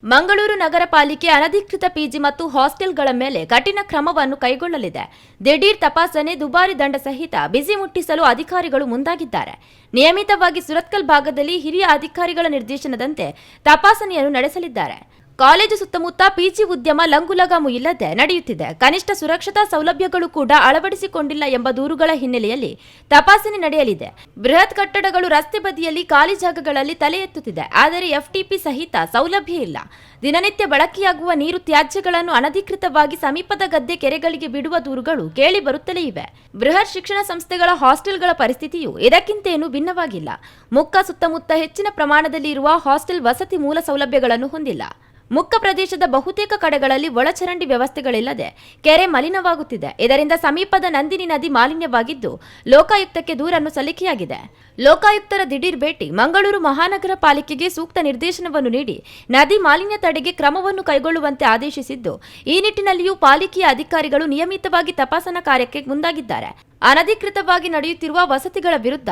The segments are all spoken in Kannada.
ಮಂಗಳೂರು ನಗರ ಪಾಲಿಕೆ ಅನಧಿಕೃತ ಪಿಜಿ ಮತ್ತು ಹಾಸ್ಟೆಲ್ಗಳ ಮೇಲೆ ಕಠಿಣ ಕ್ರಮವನ್ನು ಕೈಗೊಳ್ಳಲಿದೆ. ದಿಢೀರ್ ತಪಾಸಣೆ, ದುಬಾರಿ ದಂಡ ಸಹಿತ ಬಿಸಿ ಮುಟ್ಟಿಸಲು ಅಧಿಕಾರಿಗಳು ಮುಂದಾಗಿದ್ದಾರೆ. ನಿಯಮಿತವಾಗಿ ಸುರತ್ಕಲ್ ಭಾಗದಲ್ಲಿ ಹಿರಿಯ ಅಧಿಕಾರಿಗಳ ನಿರ್ದೇಶನದಂತೆ ತಪಾಸಣೆಯನ್ನು ನಡೆಸಲಿದ್ದಾರೆ. ಕಾಲೇಜು ಸುತ್ತಮುತ್ತ ಪಿಜಿ ಉದ್ಯಮ ಲಂಗುಲಗಾಮು ಇಲ್ಲದೆ ನಡೆಯುತ್ತಿದೆ. ಕನಿಷ್ಠ ಸುರಕ್ಷತಾ ಸೌಲಭ್ಯಗಳು ಕೂಡ ಅಳವಡಿಸಿಕೊಂಡಿಲ್ಲ ಎಂಬ ದೂರುಗಳ ಹಿನ್ನೆಲೆಯಲ್ಲಿ ತಪಾಸಣೆ ನಡೆಯಲಿದೆ. ಬೃಹತ್ ಕಟ್ಟಡಗಳು ರಸ್ತೆ ಬದಿಯಲ್ಲಿ ಖಾಲಿ ಜಾಗಗಳಲ್ಲಿ ತಲೆ ಎತ್ತುತ್ತಿದೆ. ಆದರೆ ಎಫ್ಟಿಪಿ ಸಹಿತ ಸೌಲಭ್ಯ ಇಲ್ಲ. ದಿನನಿತ್ಯ ಬಳಕೆಯಾಗುವ ನೀರು ತ್ಯಾಜ್ಯಗಳನ್ನು ಅನಧಿಕೃತವಾಗಿ ಸಮೀಪದ ಗದ್ದೆ ಕೆರೆಗಳಿಗೆ ಬಿಡುವ ದೂರುಗಳು ಕೇಳಿ ಬರುತ್ತಲೇ ಇವೆ. ಬೃಹತ್ ಶಿಕ್ಷಣ ಸಂಸ್ಥೆಗಳ ಹಾಸ್ಟೆಲ್ಗಳ ಪರಿಸ್ಥಿತಿಯು ಇದಕ್ಕಿಂತೇನೂ ಭಿನ್ನವಾಗಿಲ್ಲ. ಮುಕ್ಕ ಸುತ್ತಮುತ್ತ ಹೆಚ್ಚಿನ ಪ್ರಮಾಣದಲ್ಲಿ ಇರುವ ಹಾಸ್ಟೆಲ್ ವಸತಿ ಮೂಲ ಸೌಲಭ್ಯಗಳನ್ನು ಹೊಂದಿಲ್ಲ. ಮುಕ್ಕ ಪ್ರದೇಶದ ಬಹುತೇಕ ಕಡೆಗಳಲ್ಲಿ ಒಳಚರಂಡಿ ವ್ಯವಸ್ಥೆಗಳಿಲ್ಲದೆ ಕೆರೆ ಮಲಿನವಾಗುತ್ತಿದೆ. ಇದರಿಂದ ಸಮೀಪದ ನಂದಿನಿ ನದಿ ಮಾಲಿನ್ಯವಾಗಿದ್ದು ಲೋಕಾಯುಕ್ತಕ್ಕೆ ದೂರನ್ನು ಸಲ್ಲಿಕೆಯಾಗಿದೆ. ಲೋಕಾಯುಕ್ತರ ದಿಢೀರ್ ಭೇಟಿ ಮಂಗಳೂರು ಮಹಾನಗರ ಪಾಲಿಕೆಗೆ ಸೂಕ್ತ ನಿರ್ದೇಶನವನ್ನು ನೀಡಿ ನದಿ ಮಾಲಿನ್ಯ ತಡೆಗೆ ಕ್ರಮವನ್ನು ಕೈಗೊಳ್ಳುವಂತೆ ಆದೇಶಿಸಿದ್ದು, ಈ ನಿಟ್ಟಿನಲ್ಲಿಯೂ ಪಾಲಿಕೆಯ ಅಧಿಕಾರಿಗಳು ನಿಯಮಿತವಾಗಿ ತಪಾಸಣಾ ಕಾರ್ಯಕ್ಕೆ ಮುಂದಾಗಿದ್ದಾರೆ. ಅನಧಿಕೃತವಾಗಿ ನಡೆಯುತ್ತಿರುವ ವಸತಿಗಳ ವಿರುದ್ಧ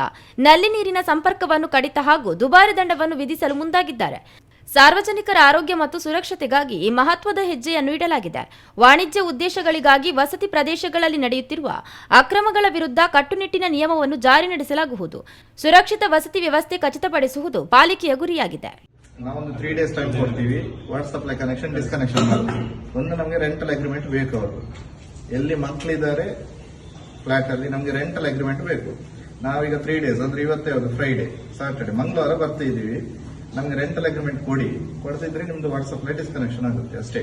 ನಲ್ಲಿ ನೀರಿನ ಸಂಪರ್ಕವನ್ನು ಕಡಿತ ಹಾಗೂ ದುಬಾರಿ ದಂಡವನ್ನು ವಿಧಿಸಲು ಮುಂದಾಗಿದ್ದಾರೆ. ಸಾರ್ವಜನಿಕರ ಆರೋಗ್ಯ ಮತ್ತು ಸುರಕ್ಷತೆಗಾಗಿ ಈ ಮಹತ್ವದ ಹೆಜ್ಜೆಯನ್ನು ಇಡಲಾಗಿದೆ. ವಾಣಿಜ್ಯ ಉದ್ದೇಶಗಳಿಗಾಗಿ ವಸತಿ ಪ್ರದೇಶಗಳಲ್ಲಿ ನಡೆಯುತ್ತಿರುವ ಅಕ್ರಮಗಳ ವಿರುದ್ಧ ಕಟ್ಟುನಿಟ್ಟಿನ ನಿಯಮವನ್ನು ಜಾರಿ ನಡೆಸಲಾಗುವುದು. ಸುರಕ್ಷಿತ ವಸತಿ ವ್ಯವಸ್ಥೆ ಖಚಿತಪಡಿಸುವುದು ಪಾಲಿಕೆಯ ಗುರಿಯಾಗಿದೆ. ನಾವೊಂದು 3 days ಟೈಮ್ ಕೊಡ್ತೀವಿ. ವಾಟರ್ ಸಪ್ಲೈ ಕನೆಕ್ಷನ್ ಡಿಸ್ಕನೆಕ್ಷನ್ ಮಾಡ್ತೀವಿ. ಒಂದು ನಮಗೆ ರೆಂಟಲ್ ಅಗ್ರಿಮೆಂಟ್ ಬೇಕು. ಅವರು ಎಲ್ಲಿ ಮಕ್ಕಳಿದ್ದಾರೆ ಫ್ಲಾಟ್ ಅಲ್ಲಿ ನಮಗೆ ರೆಂಟಲ್ ಅಗ್ರಿಮೆಂಟ್ ಬೇಕು. ನಾವೀಗ 3 days ಅಂದ್ರೆ ಇವತ್ತೇ ಫ್ರೈಡೆ, ಸ್ಯಾಟರ್ಡೆ, ಮಂಗಳವಾರ ಬರ್ತಿದ್ದೀವಿ. ನಮ್ಗೆ ರೆಂಟಲ್ ಅಗ್ರಿಮೆಂಟ್ ಕೊಡ್ತಿದ್ರೆ ನಿಮ್ದು ವಾಟ್ಸ್ಆಪ್ ಡಿಸ್ಕನೆಕ್ಷನ್ ಆಗುತ್ತೆ ಅಷ್ಟೇ.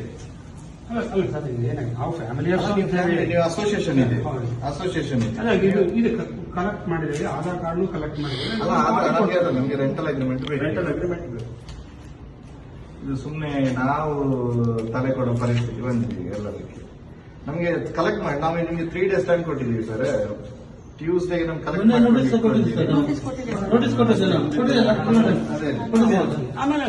ಅಸೋಸಿಯೇಷನ್ ಇದೆ ಕಲೆಕ್ಟ್ ಮಾಡಿದ್ರೆ ಆಧಾರ್ ಕಾರ್ಡ್ ಕಲೆಕ್ಟ್ ಮಾಡಿದ್ರೆ ನಮ್ಗೆ ರೆಂಟಲ್ ಅಗ್ರಿಮೆಂಟ್ ಬೇಕು. ಇದು ಸುಮ್ಮನೆ ನಾವು ತಲೆ ಕೊಡೋ ಪರಿಸ್ಥಿತಿ ಬಂದಿದ್ದೀವಿ ಎಲ್ಲದಕ್ಕೆ. ನಮ್ಗೆ ಕಲೆಕ್ಟ್ ಮಾಡಿ ನಾವು ನಿಮ್ಗೆ 3 days ಟೈಮ್ ಕೊಟ್ಟಿದ್ದೀವಿ ಸರ್. ಟ್ಯೂಸ್ಡೇಗೆ ನಮ್ಗೆ ಕಲೆಕ್ಟ್ ನೋಟಿಸ್ ಕೊಟ್ಟಿದ್ದೀವಿ. ಆಮೇಲೆ